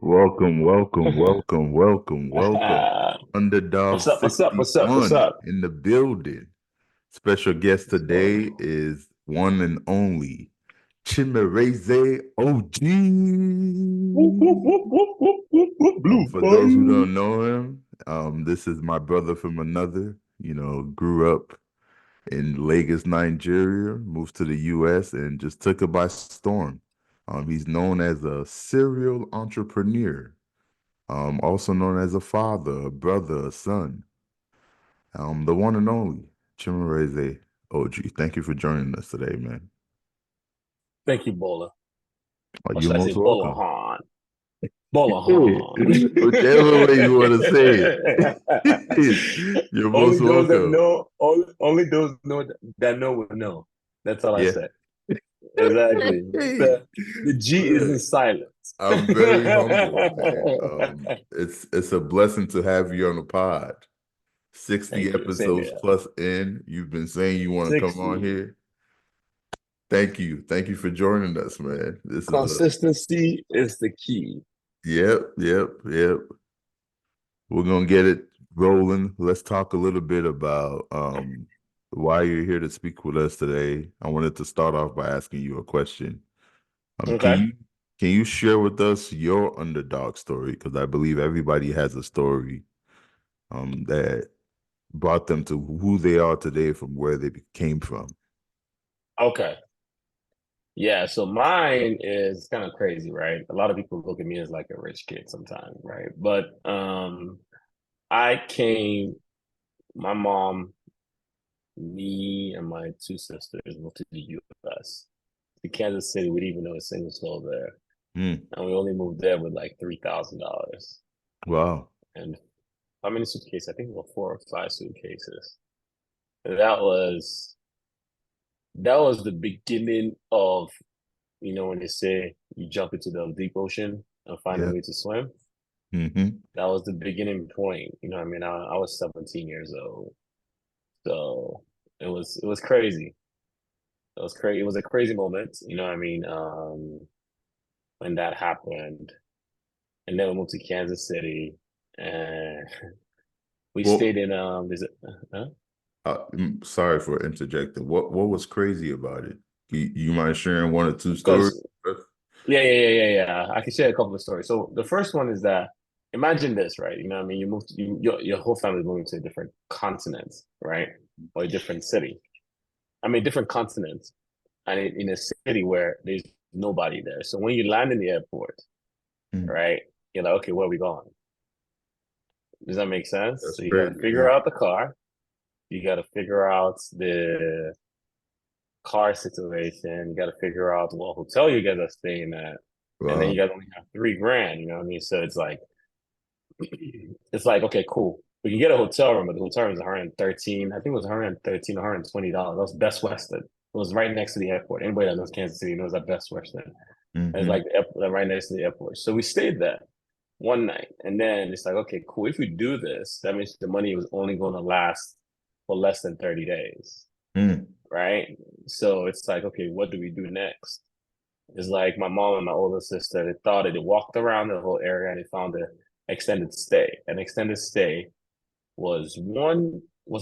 Welcome, welcome, welcome, welcome, welcome. Underdog What's up? What's up? What's up? What's 61 up? in the building. Special guest What's going today on? is one and only Chimereze OG. Whoop, whoop, whoop, whoop, whoop, whoop, whoop, blue For those who bunny. don't know him, this is my brother from another. Grew up in Lagos, Nigeria, moved to the US, and just took it by storm. He's known as a serial entrepreneur, also known as a father, a brother, a son, the one and only Chimereze OG. Thank you for joining us today, man. Thank you, Bola. Or You're should I say most welcome. Bolahan? Hey, Bolahan. whichever way you want to say it, you're most Only those that welcome. know, only those that know will know. That's all I Yeah. said. Exactly. Hey, The G is in look, silence. I'm very humbled, man. It's a blessing to have you on the pod. 60 Thank you. Same episodes here. plus in. You've been saying you want to come on 60. here. Thank you. Thank you for joining us, man. This is a Consistency is the key. yep, yep, yep. We're gonna get it rolling. Let's talk a little bit about why you're here to speak with us today. I wanted to start off by asking you a question. Um, can Okay. you can you share with us your underdog story? Because I believe everybody has a story that brought them to who they are today from where they came from. Okay. Yeah, so mine is kind of crazy, right? A lot of people look at me as like a rich kid sometimes, right? But I came, my mom, me, and my two sisters moved to the US, to Kansas City. We didn't even know a single soul there. Mm, And we only moved there with like $3,000. wow. And how many suitcases? I think it was 4 or 5 suitcases. And that was the beginning of, when they say you jump into the deep ocean and find a Yeah. way to swim. Hmm. That was the beginning point. You know what I mean? I was 17 years old. So it was crazy. It was crazy. It was a crazy moment, you know what I mean? When that happened. And then we moved to Kansas City and we stayed Well, in is it huh? sorry for interjecting. What was crazy about it? You mind sharing one or two stories? Because yeah. I can share a couple of stories. So the first one is that imagine this, right? You know what I mean? You moved your whole family moving to a different continent, right? Or a different city. I mean different continents and in a city where there's nobody there. So when you land in the airport, Mm, right, you're like, okay, where are we going? Does that make sense? that's So you got to crazy. Yeah. figure out the car, you got to figure out the car situation, you got to figure out what hotel you guys are staying at, and then Wow. you guys only have 3 grand. You know what I mean? So it's like okay, cool. We can get a hotel room, but the hotel room is 113. I think it was 113, $120. That was Best Western. It was right next to the airport. Anybody that knows Kansas City knows that Best Western. And it's Hmm. like the airport, right next to the airport. So we stayed there one night, and then it's like, okay, cool. If we do this, that means the money was only going to last for less than 30 days, Mm. right? So it's like, okay, what do we do next? It's like my mom and my older sister, they thought it. They walked around the whole area and they found an extended stay. An extended stay was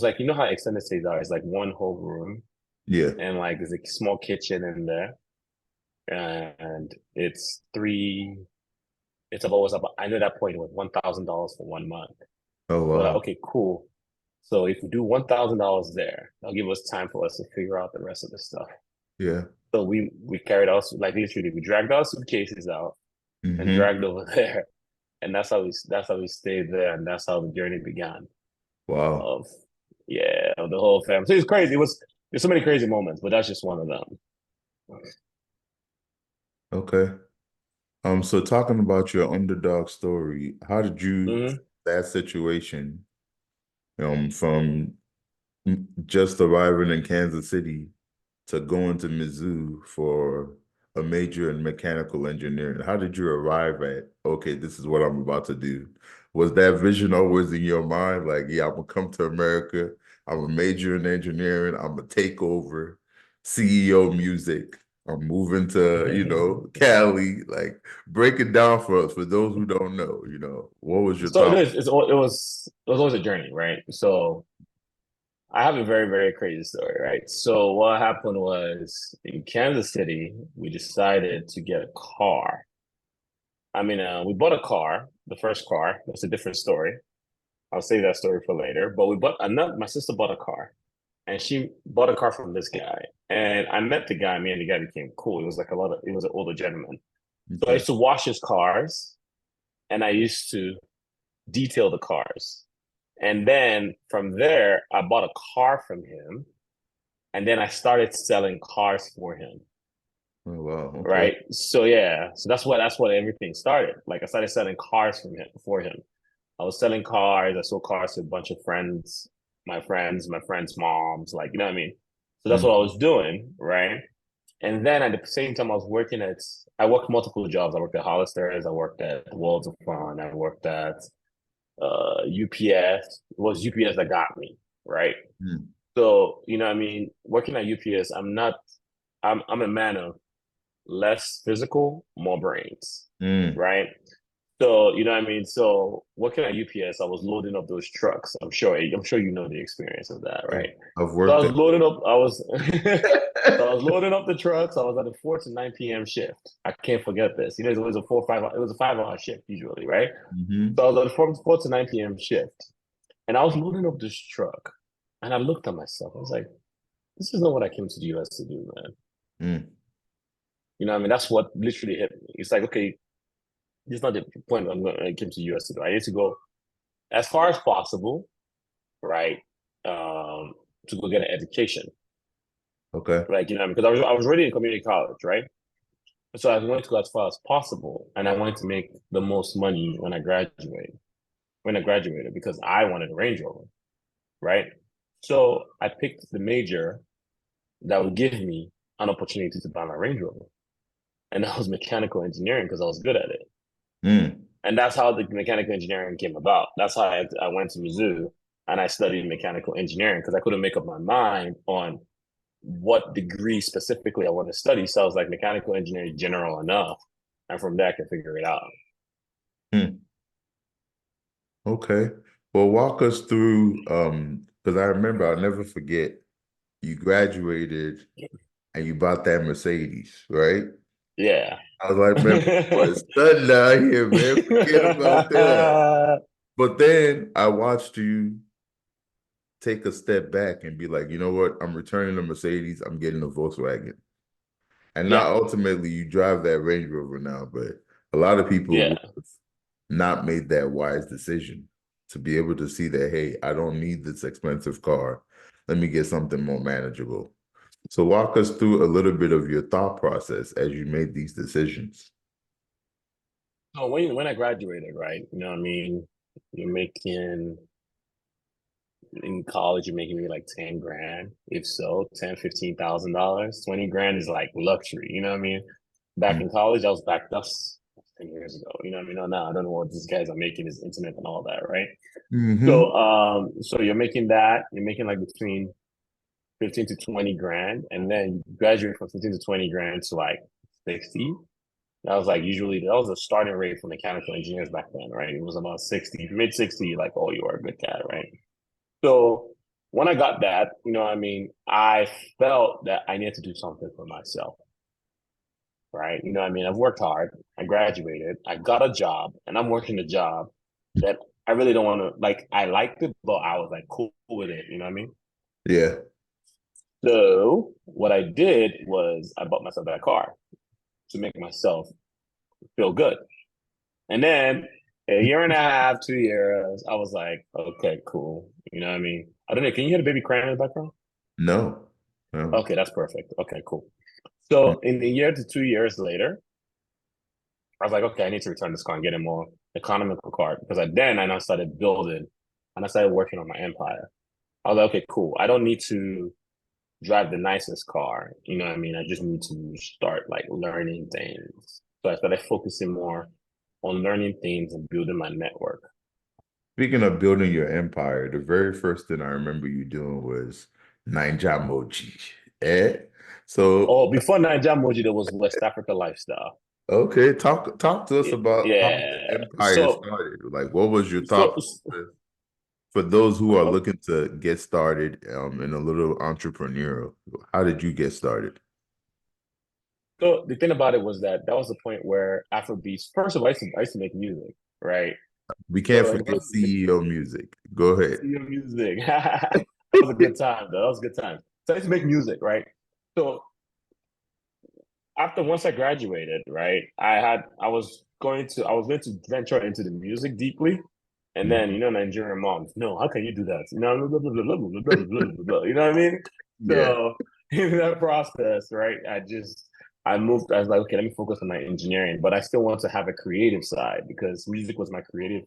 like, you know how extended stays are? It's like one whole room Yeah. and like there's a small kitchen in there. And it's about I know that point it was $1,000 for 1 month. Oh We're like, wow. okay, cool. So if we do $1,000 there, that'll give us time for us to figure out the rest of the stuff. Yeah. So we carried out like literally we dragged our suitcases out and Hmm. dragged over there, and that's how we stayed there, and that's how the journey began. Wow. Of yeah, of the whole family. So it's crazy. There's so many crazy moments, but that's just one of them. Okay. So talking about your underdog story, how did you Hmm. that situation from just arriving in Kansas City to going to Mizzou for a major in mechanical engineering? How did you arrive at, okay, this is what I'm about to do? Was that vision always in your mind? Like, yeah, I'm gonna come to America. I'm a major in engineering. I'm gonna take over CEO music. I'm moving to, Cali. Like, break it down for us, for those who don't know, what was your So it thought? is. It was always a journey, right? So I have a very, very crazy story, right? So what happened was in Kansas City, we decided to get a car. I mean, we bought a car, the first car. That's a different story. I'll save that story for later. But we bought another. My sister bought a car, and she bought a car from this guy. And I met the guy. Me and the guy became cool. It was like a lot of. It was an older gentleman. So I Okay. used to wash his cars, and I used to detail the cars. And then from there, I bought a car from him, and then I started selling cars for him. Oh, wow. Okay. Right. So yeah. So that's what everything started. Like I started selling cars from him for him. I was selling cars. I sold cars to a bunch of friends, my friends' moms, like, you know what I mean? So that's what I Mhm. was doing, right? And then at the same time, I worked multiple jobs. I worked at Hollister's, I worked at Worlds of Fun, I worked at UPS. It was UPS that got me, right? Mm. So, you know what I mean? Working at UPS, I'm a man of less physical, more brains, Mm. right? So, you know what I mean? So working at UPS, I was loading up those trucks. I'm sure you know the experience of that, I've, right? I've So I worked was there. loading up, so I was loading up the trucks. I was at a 4 to 9 p.m. shift. I can't forget this. You know, it was a 4 5 it was a 5 hour shift usually, right? Hmm. So I was at a four to 9 p.m. shift. And I was loading up this truck. And I looked at myself. I was like, this is not what I came to the US to do, man. Mm. You know what I mean? That's what literally hit me. It's like, okay, this is not the point I came to the US to do. I need to go as far as possible, right? Um, to go get an education. Okay. Like, you know, because I was already in community college, right? So I wanted to go as far as possible. And I wanted to make the most money when I graduated, because I wanted a Range Rover, right? So I picked the major that would give me an opportunity to buy my Range Rover. And that was mechanical engineering because I was good at it. Mm. And that's how the mechanical engineering came about. That's how I went to Mizzou and I studied mechanical engineering because I couldn't make up my mind on what degree specifically I want to study. So I was like, mechanical engineering general enough. And from there, I can figure it out. Mm. Okay. Well, walk us through, because I remember, I'll never forget, you graduated and you bought that Mercedes, right? Yeah. I was like, man, what's done down here, man? Forget about that. But then I watched you take a step back and be like, you know what? I'm returning the Mercedes. I'm getting a Volkswagen. And Yeah. now ultimately you drive that Range Rover now, but a lot of people would Yeah. have not made that wise decision to be able to see that, hey, I don't need this expensive car. Let me get something more manageable. So walk us through a little bit of your thought process as you made these decisions. So when I graduated, right, you know what I mean? You're making in college, you're making maybe like 10 grand. If so, 10, $15,000. 20 grand is like luxury, you know what I mean? Back in college, that's 10 years ago. You know what I mean? No, now I don't know what these guys are making is internet and all that, right? Mm-hmm. So you're making that, you're making like between 15 to 20 grand, and then you graduate from 15 to 20 grand to like 60. That was the starting rate for mechanical engineers back then, right? It was about 60, mid 60, like, oh, you are a good cat, right? So when I got that, you know what I mean, I felt that I needed to do something for myself, right? You know what I mean? I've worked hard, I graduated, I got a job, and I'm working a job that I really don't want to, like, I liked it, but I was like cool with it, you know what I mean? Yeah. So what I did was I bought myself that car to make myself feel good. And then a year and a half, 2 years, I was like, okay, cool. You know what I mean? I don't know. Can you hear the baby crying in the background? No. No. Okay, that's perfect. Okay, cool. Mm. So in a year to 2 years later, I was like, okay, I need to return this car and get a more economical car because I now started building and I started working on my empire. I was like, okay, cool. I don't need to drive the nicest car. You know what I mean? I just need to start like learning things. So I started focusing more on learning things and building my network. Speaking of building your empire, the very first thing I remember you doing was Ninja Mochi. Eh? So Oh, before Nigeria Moji, there was West Africa Lifestyle. okay, talk to us about how the Yeah. empire started. Like, what was your So, thought for those who are so, looking to get started in a little entrepreneurial? How did you get started? so the thing about it was that that was the point where Afrobeats. First of all, I used to make music, right? We can't So it forget was CEO music. Go ahead. your music. That was a good time, though. That was a good time. So I used to make music, right? So after once I graduated, right, I was going to venture into the music deeply. And then, Mhm. Nigerian moms, no, how can you do that? Blah, blah, blah, blah, blah, blah, blah, blah, blah, you know what I mean? Yeah, So in that process, right, I moved, I was like, okay, let me focus on my engineering, but I still want to have a creative side because music was my creative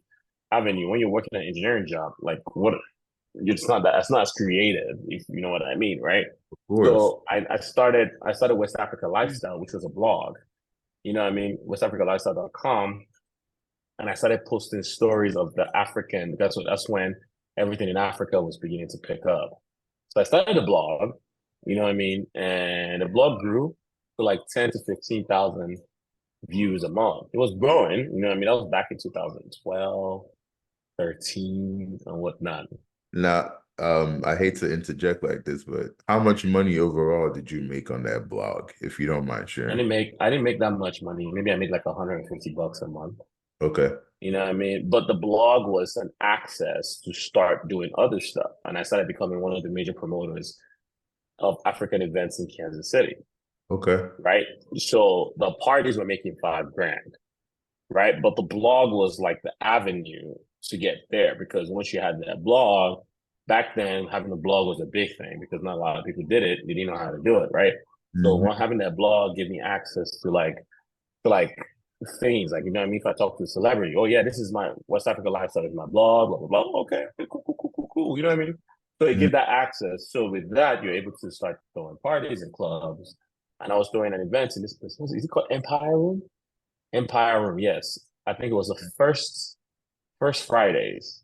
avenue. When you're working an engineering job, like what, it's not as creative, if you know what I mean, right? of course. So I started West Africa Lifestyle, which was a blog. You know what I mean? WestAfricaLifestyle.com. And I started posting stories of the African. That's when everything in Africa was beginning to pick up. So I started a blog, you know what I mean? And the blog grew to like 10 to 15,000 views a month. It was growing, you know what I mean? That was back in 2012, 13, and whatnot. Now, I hate to interject like this, but how much money overall did you make on that blog, if you don't mind sharing? I didn't make that much money. Maybe I made like $150 a month. Okay. You know what I mean? But the blog was an access to start doing other stuff. And I started becoming one of the major promoters of African events in Kansas City, Okay. right? So the parties were making 5 grand, right? But the blog was like the avenue to get there because once you had that blog, back then having a blog was a big thing because not a lot of people did it. They didn't know how to do it, right? So Hmm. having that blog gave me access to like things like, you know what I mean? If I talk to a celebrity, oh yeah, this is my West Africa lifestyle is my blog, blah blah blah. Okay, cool, cool, cool, cool, cool. You know what I mean? So it gives that access. So with that, you're able to start throwing parties and clubs. And I was throwing an event in this place. Is it called Empire Room? Empire Room, yes. I think it was the first Fridays.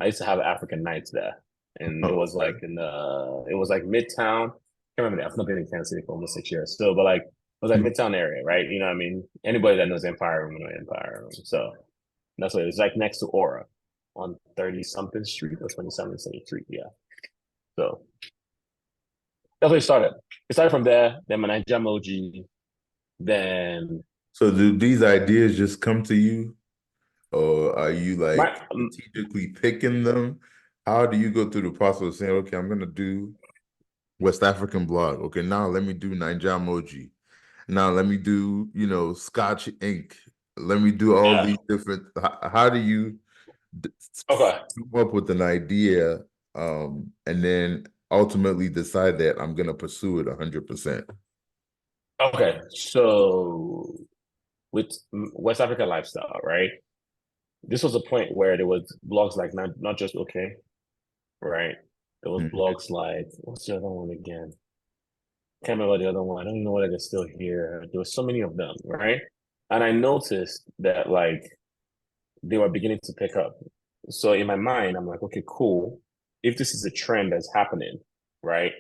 I used to have African nights there. And Okay. it was like Midtown. I can't remember that. I've not been in Kansas City for almost 6 years still, but like it was like Midtown area, right? You know what I mean? Anybody that knows Empire Room knows Empire Room. So that's what it was like next to Aura on 30 something street or 27th Street. Yeah. So that's where it started. It started from there, then my Nigeria Moji, then So do these ideas just come to you, or are you my like strategically picking them? How do you go through the process of saying, okay, I'm gonna do West African blog. Okay, now let me do Niger Moji. Now let me do, Scotch ink. Let me do all yeah. these different. How do you d- Okay. come up with an idea, and then ultimately decide that I'm gonna pursue it 100%? Okay. So with West Africa lifestyle, right? This was a point where there was blogs like not just okay, right? There was Mhm. blogs like what's the other one again? Can't remember the other one. I don't even know whether they're still here. There were so many of them, right? And I noticed that like they were beginning to pick up. So in my mind, I'm like, okay, cool. If this is a trend that's happening, right?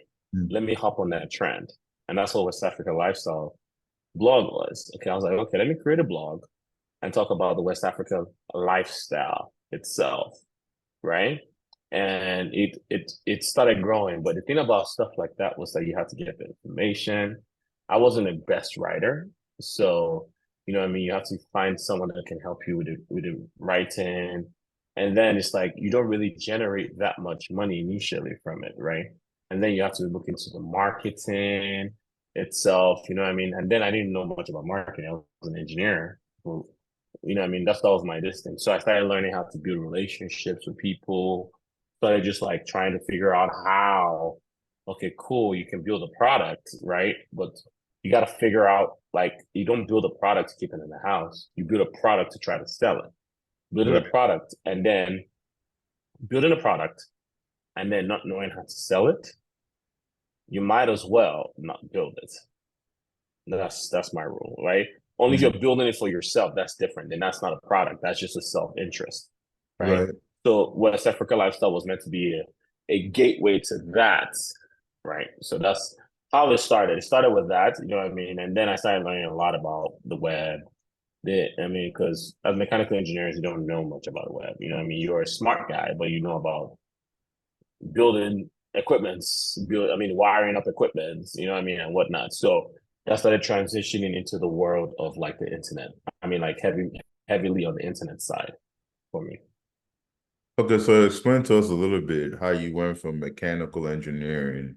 Let me hop on that trend. And that's what West Africa Lifestyle blog was. Okay, I was like, okay, let me create a blog and talk about the West Africa lifestyle itself, right? And it started growing. But the thing about stuff like that was that you had to get the information. I wasn't the best writer, so you know what I mean. You have to find someone that can help you with the writing, and then it's like you don't really generate that much money initially from it, right? And then you have to look into the marketing itself, you know what I mean? And then I didn't know much about marketing. I was an engineer who you know what I mean? That was my distance. So I started learning how to build relationships with people. Started just like trying to figure out how, okay, cool, you can build a product, right? But you got to figure out like you don't build a product to keep it in the house. You build a product to try to sell it. Building a Right. product and then building a product and then not knowing how to sell it, you might as well not build it. That's my rule, right? Only if you're Mhm. building it for yourself, that's different. Then that's not a product. That's just a self-interest, right? Right. So West Africa lifestyle was meant to be a gateway to that, right? So how it started. It started with that, you know what I mean? And then I started learning a lot about the web. I mean, because as mechanical engineers, you don't know much about the web. You know what I mean? You're a smart guy, but you know about building equipments, wiring up equipments, you know what I mean, and whatnot. So I started transitioning into the world of like the internet. I mean, like heavily on the internet side for me. Okay, so explain to us a little bit how you went from mechanical engineering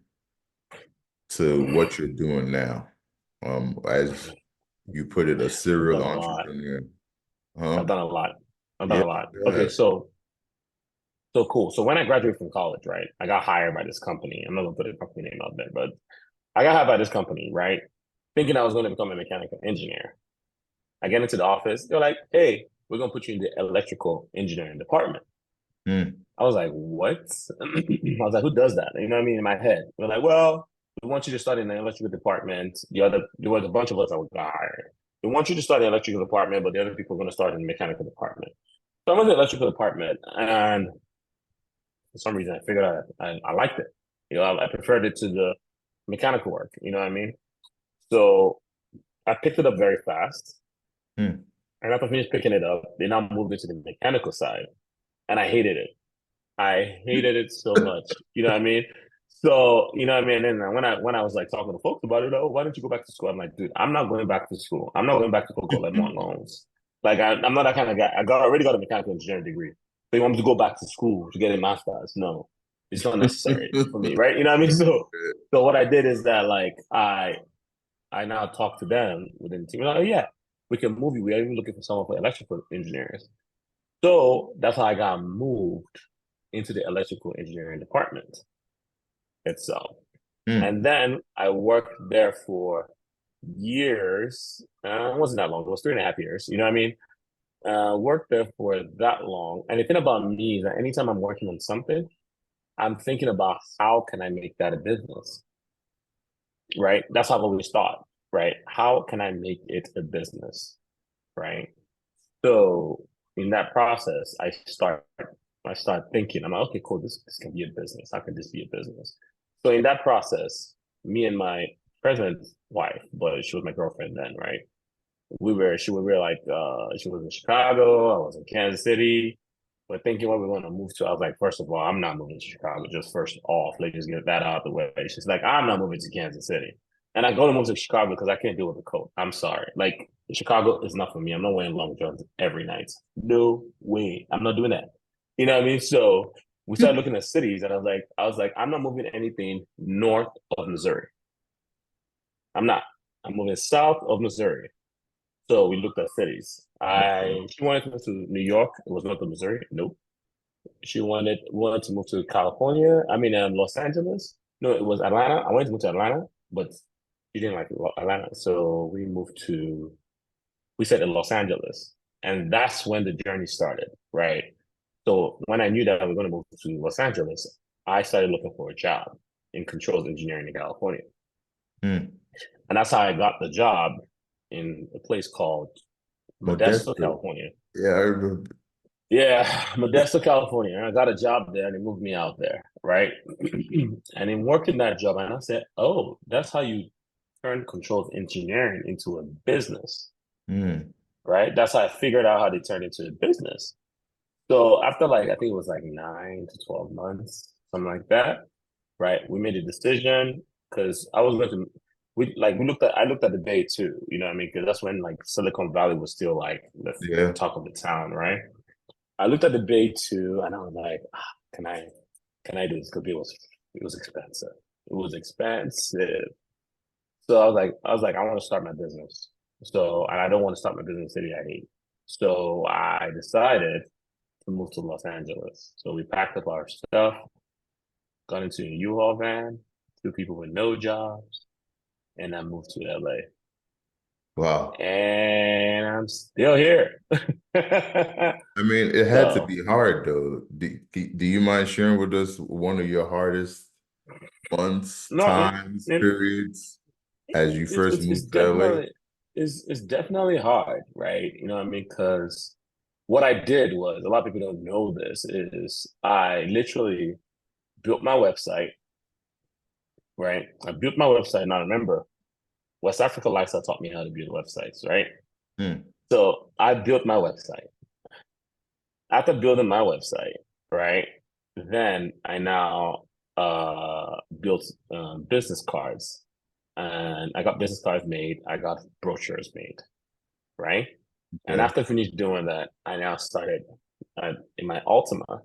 to what you're doing now. As you put it, a I've serial done a lot. entrepreneur. Huh? I've done a lot. I've done Yeah, a lot. Okay, good. so cool. So when I graduated from college, right, I got hired by this company. I'm not gonna put a company name out there, but I got hired by this company, right? Thinking I was going to become a mechanical engineer. I get into the office, they're like, hey, we're gonna put you in the electrical engineering department. Hmm. I was like, what? I was like, who does that? You know what I mean? In my head. They're like, well, we want you to start in the electrical department. There was a bunch of us that got hired. We want you to start in the electrical department, but the other people are going to start in the mechanical department. So I went to the electrical department, and for some reason, I figured out I liked it. You know, I preferred it to the mechanical work. You know what I mean? So I picked it up very fast. Hmm. And after I finished picking it up, they now moved into the mechanical side, and I hated it. I hated it so much. You know what I mean? So, you know what I mean? And when I was like talking to folks about it, oh, why don't you go back to school? I'm like, dude, I'm not going back to school. I'm not going back to go collect more loans. Like I'm not that kind of guy. Already got a mechanical engineering degree. So you want me to go back to school to get a master's? No, it's not necessary for me, right? You know what I mean? So what I did is that like I now talk to them within the team. Like, oh yeah, we can move you. We're even looking for someone for electrical engineers. So that's how I got moved into the electrical engineering department itself. Hmm. And then I worked there for years. It wasn't that long. It was 3.5 years. You know what I mean? Worked there for that long. And the thing about me is that anytime I'm working on something, I'm thinking about how can I make that a business, right? That's how I've always thought, right? How can I make it a business, right? So in that process, I start thinking, I'm like, okay, cool, this can be a business. How can this be a business? So in that process, me and my present wife, but she was my girlfriend then, right? She was in Chicago, I was in Kansas City. But thinking what we're going to move to, I was like, first of all, I'm not moving to Chicago. Just first off, let's just get that out of the way. She's like, I'm not moving to Kansas City. And I go to move to Chicago because I can't deal with the cold. I'm sorry. Like, Chicago is not for me. I'm not wearing long johns every night. No way. I'm not doing that. You know what I mean? So we started looking at cities, and I was like, I'm not moving anything north of Missouri. I'm not. I'm moving south of Missouri. So we looked at cities. She wanted to move to New York. It was north of Missouri. Nope. She wanted to move to California. Los Angeles. No, it was Atlanta. I wanted to move to Atlanta, but she didn't like Atlanta, so we said in Los Angeles, and that's when the journey started, right? So when I knew that we were going to move to Los Angeles, I started looking for a job in controls engineering in California, Hmm. and that's how I got the job in a place called Modesto, Modesto. California. Yeah, I remember. Yeah, Modesto, California. And I got a job there and they moved me out there, right? And in working that job, and I said, oh, that's how you turn controls engineering into a business, Hmm. right? That's how I figured out how to turn it into a business. So after like, I think it was like 9 to 12 months, something like that, right? We made a decision because I looked at the Bay too, you know what I mean? Because that's when like Silicon Valley was still like the Yeah. talk of the town, right? I looked at the Bay too, and I was like, can I can I do this? Because it was expensive. It was expensive. So I want to start my business. So and I don't want to start my business in the city I hate. So I decided to move to Los Angeles. So we packed up our stuff, got into a U-Haul van, two people with no jobs, and I moved to LA. Wow. And I'm still here. I mean, it had to So be hard though. Do you mind sharing with us one of your hardest months, no, times, periods as you it's first it's it's moved to LA? definitely it's definitely hard, right? You know what I mean? Because what I did was a lot of people don't know this is I literally built my website, right? I built my website. Now remember, West Africa Lifestyle taught me how to build websites, right? Hmm. So I built my website. After building my website, right? Then I now built business cards, and I got business cards made. I got brochures made, right? And Okay. after I finished doing that, I now started in my Altima.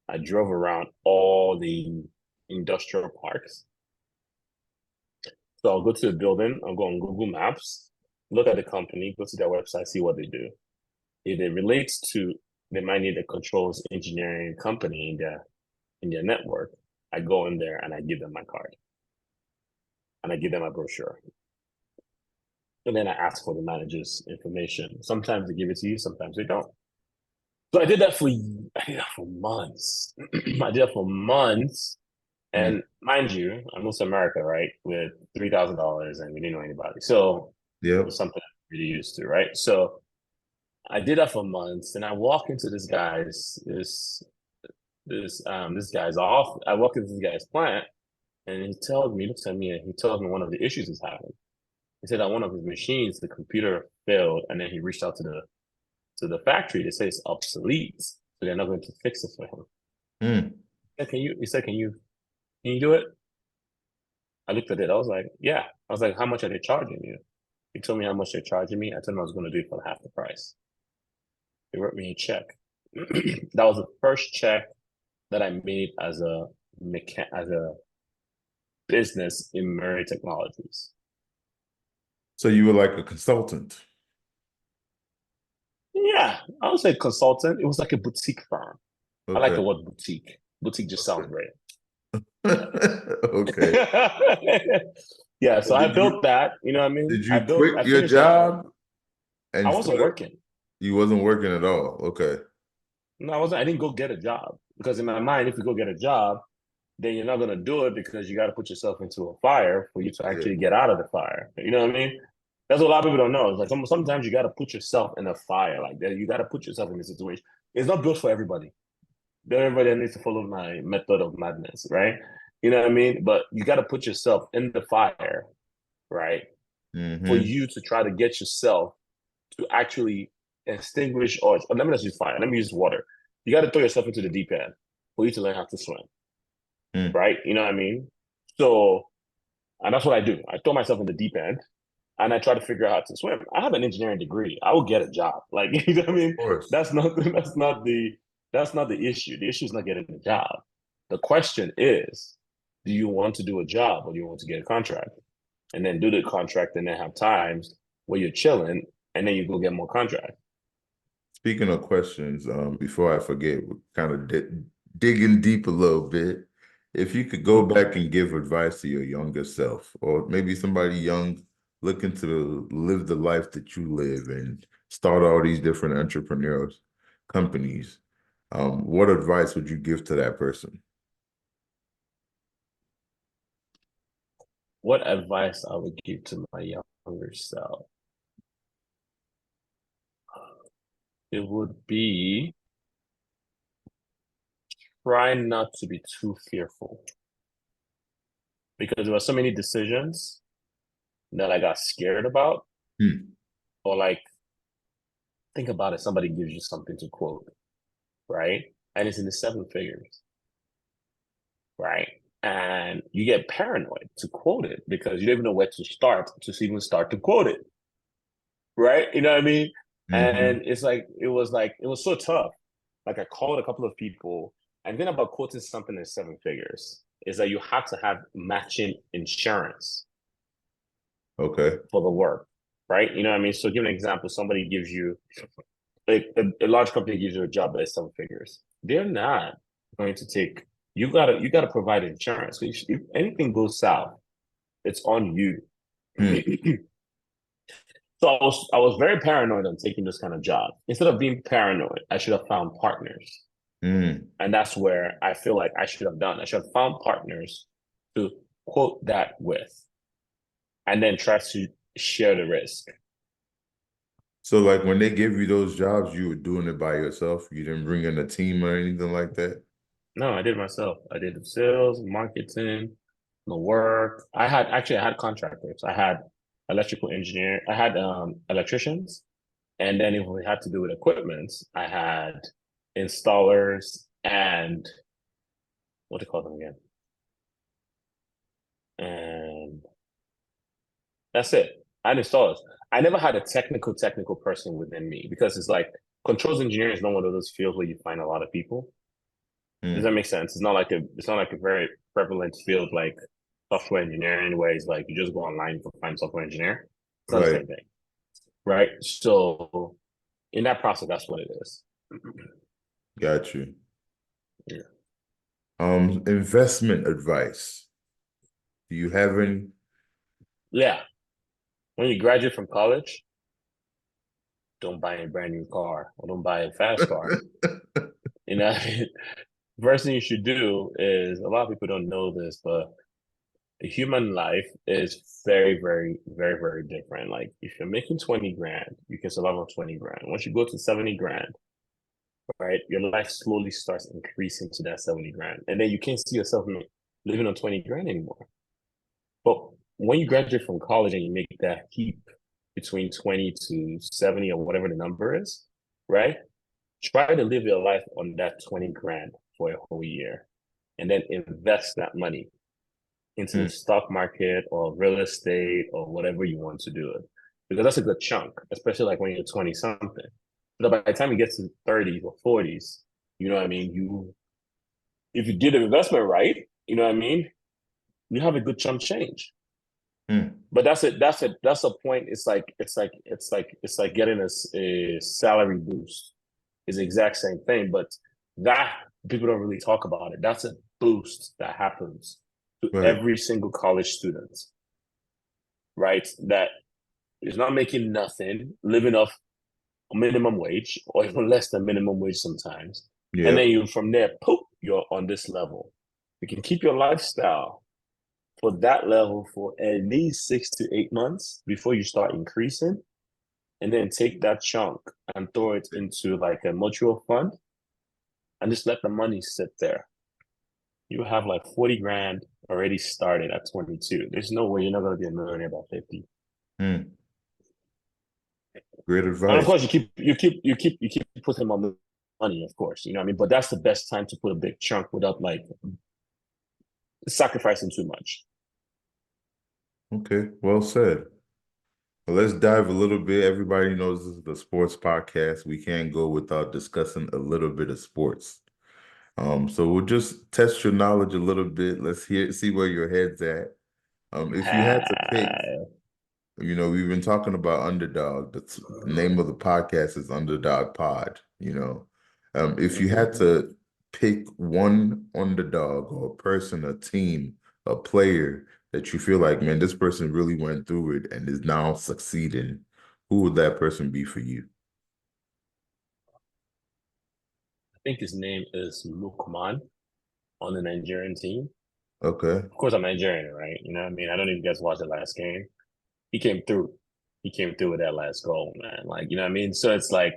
I drove around all the industrial parks. So I'll go to the building, I'll go on Google Maps, look at the company, go to their website, see what they do. If it relates to, they might need a controls engineering company in their network. I go in there and I give them my card and I give them a brochure. And then I ask for the manager's information. Sometimes they give it to you, sometimes they don't. So I did that for months. I did that for months. Hmm. And mind you, I moved to America, right, with $3,000 and we didn't know anybody. So it Yep. was something I'm really used to, right? So I did that for months. And I walk into this guy's off. I walk into this guy's plant and he looks at me and he tells me one of the issues he's having. He said that one of his machines, the computer failed, and then he reached out to the factory. They say it's obsolete, so they're not going to fix it for him. Hmm. He said, can you do it? I looked at it. I was like, yeah. I was like, how much are they charging you? He told me how much they're charging me. I told him I was going to do it for half the price. They wrote me a check. That was the first check that I made as a business in Murray Technologies. So you were like a consultant. Yeah, I would say consultant. It was like a boutique firm. I like Okay. the word boutique. Boutique just sounds Okay. great. Okay. Yeah, so And I did you built that. You know what I mean? did you I quit your finished that. job I and wasn't started? working. You wasn't working at all. Okay. No, I wasn't. I didn't go get a job because in my mind, if you go get a job, then you're not gonna do it because you got to put yourself into a fire for you to Yeah. actually get out of the fire. You know what I mean? That's what a lot of people don't know. It's like sometimes you got to put yourself in a fire like that. You got to put yourself in a situation. It's not built for everybody. Not everybody needs to follow my method of madness, right? You know what I mean? But you got to put yourself in the fire, right? For Mm-hmm. you to try to get yourself to actually extinguish or let me not use fire. Let me use water. You got to throw yourself into the deep end for you to learn how to swim, Mm. right? You know what I mean? So, and that's what I do. I throw myself in the deep end and I try to figure out how to swim. I have an engineering degree. I will get a job. Like, you know what I Of mean? course. That's not the issue. The issue is not getting a job. The question is, do you want to do a job or do you want to get a contract? And then do the contract and then have times where you're chilling and then you go get more contract. Speaking of questions, before I forget, we're kind of digging deep a little bit. If you could go back and give advice to your younger self, or maybe somebody young looking to live the life that you live and start all these different entrepreneurs, companies, what advice would you give to that person? What advice I would give to my younger self? It would be try not to be too fearful because there were so many decisions that I got scared about. Hmm. Or like, think about it, somebody gives you something to quote, right? And it's in the seven figures, right? And you get paranoid to quote it because you don't even know where to start to even start to quote it, right? You know what I mean? Mm-hmm. And it was so tough. Like I called a couple of people, and then about quoting something in seven figures is that you have to have matching insurance Okay. for the work, right? You know what I mean? So give an example. Somebody gives you like a large company gives you a job that is seven figures. They're not going to take you gotta provide insurance. If anything goes south, it's on you. Hmm. So I was very paranoid on taking this kind of job. Instead of being paranoid, I should have found partners. Hmm. And that's where I feel like I should have done. I should have found partners to quote that with and then try to share the risk. So like when they give you those jobs, you were doing it by yourself. You didn't bring in a team or anything like that. No, I did it myself. I did the sales, marketing. the work. I had contractors. I had electrical engineer. I had electricians, and then if we had to do with equipment, I had installers and what do you call them again? And that's it. I had installers. I never had a technical person within me because it's like controls engineer is not one of those fields where you find a lot of people. Does that Mm. make sense? It's not like a very prevalent field like software engineering where it's like you just go online to find software engineer. It's not the Right. same thing, right? So in that process, that's what it is. Got you. Yeah. Investment advice. Do you have any? Yeah. When you graduate from college, don't buy a brand new car or don't buy a fast car. You know, first thing you should do is a lot of people don't know this, but the human life is very, very, very, very different. Like if you're making 20 grand, you can survive on 20 grand. Once you go to 70 grand, right, your life slowly starts increasing to that 70 grand. And then you can't see yourself living on 20 grand anymore. But when you graduate from college and you make that heap between 20 to 70 or whatever the number is, right? Try to live your life on that 20 grand for a whole year and then invest that money into the Mm. stock market or real estate or whatever you want to do it. Because that's a good chunk, especially like when you're 20 something. But by the time you get to 30s or 40s, you know what I mean? If you did the investment right, you know what I mean? You have a good chunk change. Mm. But that's it. That's a point. It's like getting a salary boost. It's the exact same thing, but that people don't really talk about it. That's a boost that happens to Right. every single college student, right? That is not making nothing, living off minimum wage or even less than minimum wage sometimes. And then Yep. you from there, poof, you're on this level. You can keep your lifestyle for that level for at least 6 to 8 months before you start increasing, and then take that chunk and throw it into like a mutual fund and just let the money sit there. You have like 40 grand already started at 22. There's no way you're not going to be a millionaire by 50. Mm. Great And of advice. course, you keep putting more money, of course, you know what I mean? But that's the best time to put a big chunk without like sacrificing too much. Okay. Well said. Well, let's dive a little bit. Everybody knows this is the sports podcast. We can't go without discussing a little bit of sports. So we'll just test your knowledge a little bit. Let's see where your head's at. If you had to pick, we've been talking about underdog. The name of the podcast is Underdog Pod, If you Mhm. had to pick one underdog or a person, a team, a player that you feel like, man, this person really went through it and is now succeeding, who would that person be for you? I think his name is Lukman on the Nigerian team. Okay. Of course, I'm Nigerian, right? You know what I mean? I don't know if you guys watched the last game. He came through. He came through with that last goal, man. Like, you know what I mean? So it's like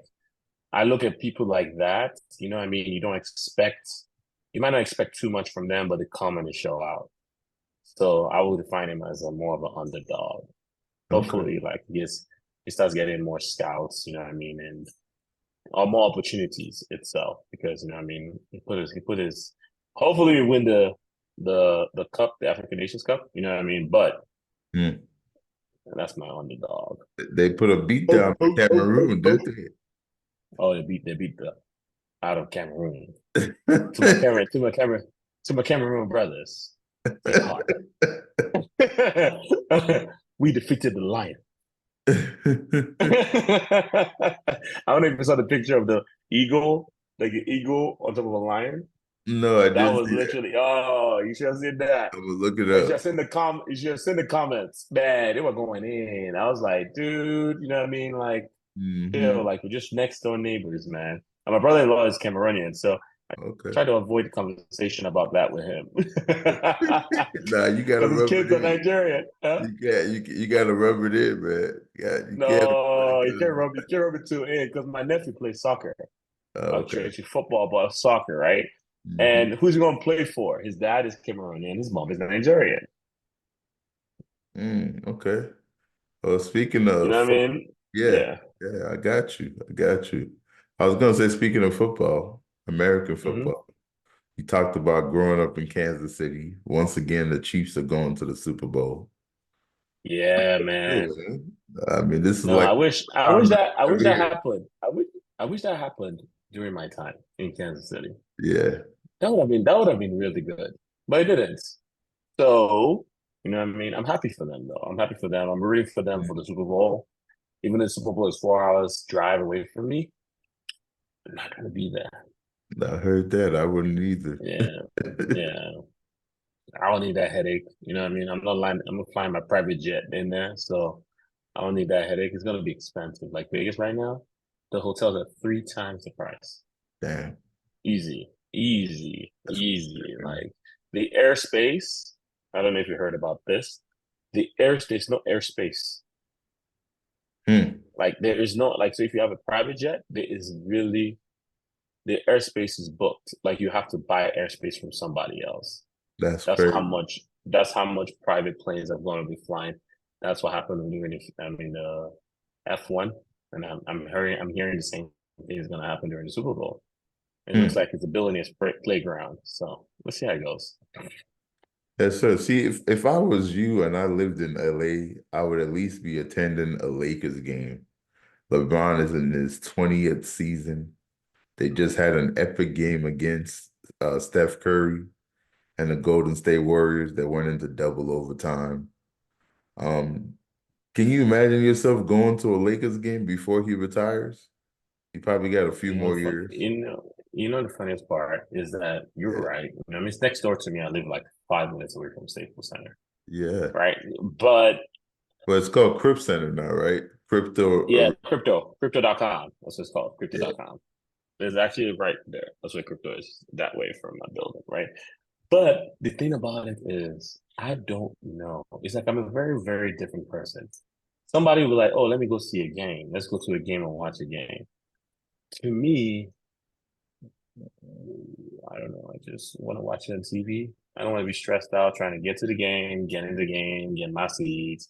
I look at people like that, you know what I mean? You might not expect too much from them, but they come and they show out. So I would define him as a more of an underdog. Okay. Hopefully, like he starts getting more scouts, you know what I mean, and or more opportunities itself. Because you know what I mean, he put his hopefully we win the cup, the African Nations Cup, you know what I mean? But Hmm. that's my underdog. They put a beat down on Cameroon, didn't Oh, they beat the out of Cameroon. To my they? Cameroon, to my Cameroon, to my Cameroon brothers. Take heart. We defeated the lion. I don't know if you saw the picture of the eagle, like the eagle on top of a lion. No, I That didn't was see that. literally, oh, you should have seen that. I will look it You should up. have seen you should have seen the comments. Man, they were going in. I was like, dude, you know what I mean? Like, chill, Hmm. like we're just next door neighbors, man. And my brother-in-law is Cameroonian, so I Okay. try to avoid the conversation about that with him. Nah, you gotta Because his rub it kids are in. Nigerian. Huh? You gotta rub it in, man. You can't avoid it No, you 'cause- can't rub it too in because my nephew plays soccer. okay. Actually football, but soccer, right? Hmm. And who's he going to play for? His dad is Cameroonian, his mom is Nigerian. Okay. Well, speaking You of know what I football, mean? yeah, Yeah. yeah, I got you. I got you. I was gonna say, speaking of football, American Hmm. football. You talked about growing up in Kansas City. Once again, the Chiefs are going to the Super Bowl. Yeah, Good, man. man. I mean, this is No, like time I wish every that year. happened. I wish that happened during my time in Kansas City. Yeah. That would have been really good. But it didn't. So, you know what I mean? I'm happy for them though. I'm happy for them. I'm rooting for them for the Super Bowl. Even though the Super Bowl is 4 hours drive away from me, I'm not gonna be there. I heard that. I wouldn't either. Yeah, yeah. I don't need that headache. You know what I mean? I'm not flying my private jet in there, so I don't need that headache. It's gonna be expensive. Like Vegas right now, the hotels are 3 times the price. Damn, Easy, easy, that's easy. man. Like the airspace. I don't know if you heard about this. There's no airspace. Hmm, Like there is no like so if you have a private jet, there is really the airspace is booked. Like you have to buy airspace from somebody else. that's That's how crazy. much private planes are going to be flying. That's what happened when you're in F1. And I'm hearing the same thing is gonna happen during the Super Bowl. It looks Hmm. like it's a billionaire's playground. So let's see how it goes. Yes, sir. See, if I was you and I lived in LA, I would at least be attending a Lakers game. LeBron is in his 20th season. They just had an epic game against Steph Curry and the Golden State Warriors that went into double overtime. Um, can you imagine yourself going to a Lakers game before he retires? He probably got a few more years. You know the funniest part is that you're Yeah, right. I mean, it's next door to me. I live like 5 minutes away from Staples Center, yeah. right? But But it's called Crip Center now, right? Crypto. yeah, crypto.com. That's what it's called, Yeah. crypto.com. It's actually right there. That's where crypto is that way from my building, right? But the thing about it is, I don't know. It's like I'm a very, very different person. Somebody will be like, oh, let me go see a game. Let's go to a game and watch a game. To me, I don't know. I just want to watch it on TV. I don't want to be stressed out trying to get to the game, get in the game, get my seats,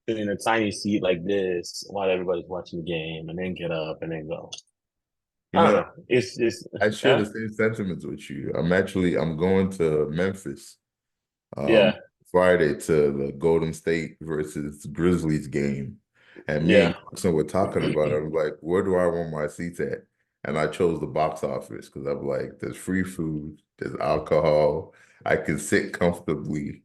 sit in a tiny seat like this while everybody's watching the game, and then get up and then go. You I don't know, know. It's I share yeah, the same sentiments with you. I'm going to Memphis um yeah, Friday to the Golden State versus Grizzlies game. And me and yeah, Carson were talking about it. I'm like, where do I want my seats at? And I chose the box office because I'm like, there's free food, there's alcohol, I can sit comfortably.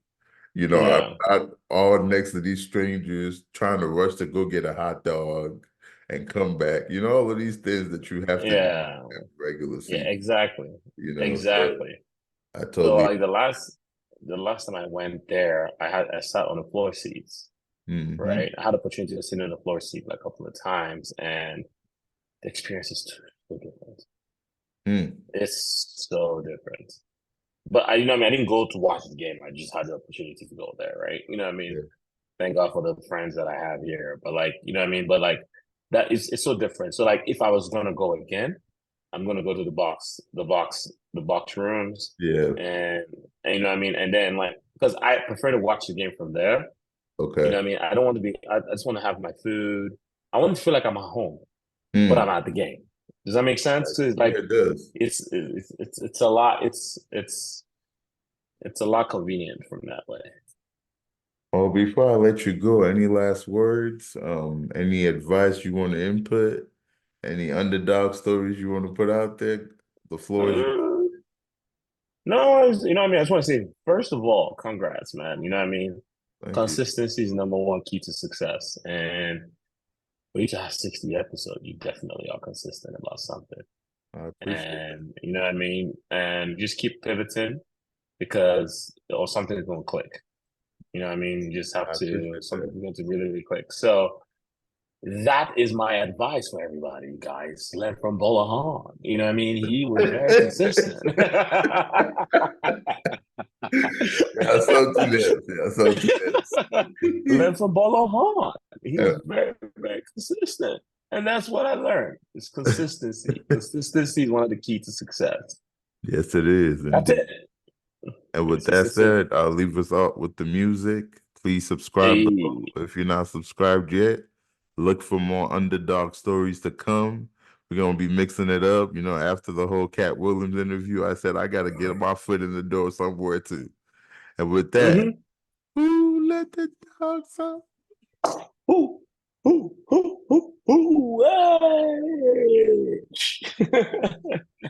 I'm yeah, not all next to these strangers trying to rush to go get a hot dog and come back. All of these things that you have to do yeah, at regular yeah. seat. Exactly, So exactly. I So totally. like the last time I went there, I sat on the floor seats, Hmm. right? I had the opportunity to sit in the floor seat like a couple of times, and the experience is so different. Hmm. It's so different. But you know what I mean? I didn't go to watch the game. I just had the opportunity to go there, right? You know what I mean? Yeah. Thank God for the friends that I have here. But like, you know what I mean? But like that is it's so different. So like if I was gonna go again, I'm gonna go to the box rooms Yeah. and, and you know what I mean? And then like because I prefer to watch the game from there. You know Okay. what I mean? I don't want to be I just want to have my food. I want to feel like I'm at home, but I'm Hmm. at the game. Does that make sense? So it's Yeah, like it does. it's a lot. It's a lot convenient from that way. Oh, before I let you go, any last words? Any advice you want to input? Any underdog stories you want to put out there? The floor is Mm, no, you know what I mean. I just want to say, first of all, congrats, man. You know what I mean. thank you. Consistency is number one key to success, and for you to have 60 episodes, you definitely are consistent about something. I appreciate that. And you know what I mean. And just keep pivoting because or something is going to click. You know what I mean. You just have I to appreciate that. something's going to really really click. So that is my advice for everybody, you guys. Learn from Bolahan. You know what I mean? He was very consistent. Yeah, something else. Yeah, something else. Learn from Bolahan. He was Yeah. very, very consistent. And that's what I learned. It's consistency. Consistency is one of the key to success. Yes, it is That's indeed. it. And with It's that just it. said, I'll leave us out with the music. Please subscribe below Hey. if you're not subscribed yet. Look for more underdog stories to come. We're gonna be mixing it up. You know, after the whole Cat Williams interview, I said I gotta get my foot in the door somewhere too. And with that, Mm-hmm. who let the dogs out? Ooh, ooh, ooh, ooh, ooh, hey.